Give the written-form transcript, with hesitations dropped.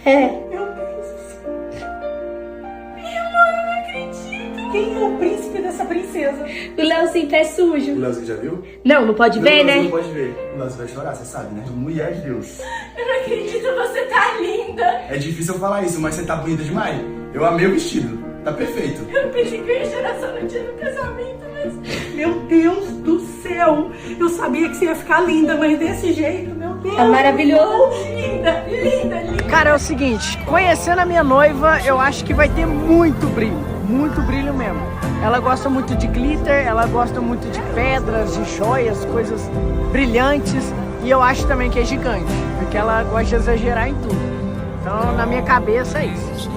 É. Meu Deus do céu. Minha mãe, eu não acredito. Quem é o príncipe dessa princesa? O Leozinho pé sujo. O Leozinho já viu? Não pode ver, O Leozinho né? pode ver. O Leozinho vai chorar, você sabe, né? Mulher de Deus. Eu não acredito, você tá linda. É difícil eu falar isso, mas você tá bonita demais. Eu amei o vestido. Tá perfeito. Eu pensei que eu ia chorar só no dia do casamento, mas... Meu Deus do céu. Eu sabia que você ia ficar linda, mas desse jeito, meu Deus. Tá maravilhoso. Linda, linda, linda. Cara, é o seguinte, conhecendo a minha noiva, eu acho que vai ter muito brilho mesmo. Ela gosta muito de glitter, ela gosta muito de pedras, de joias, coisas brilhantes, e eu acho também que é gigante, porque ela gosta de exagerar em tudo. Então, na minha cabeça é isso.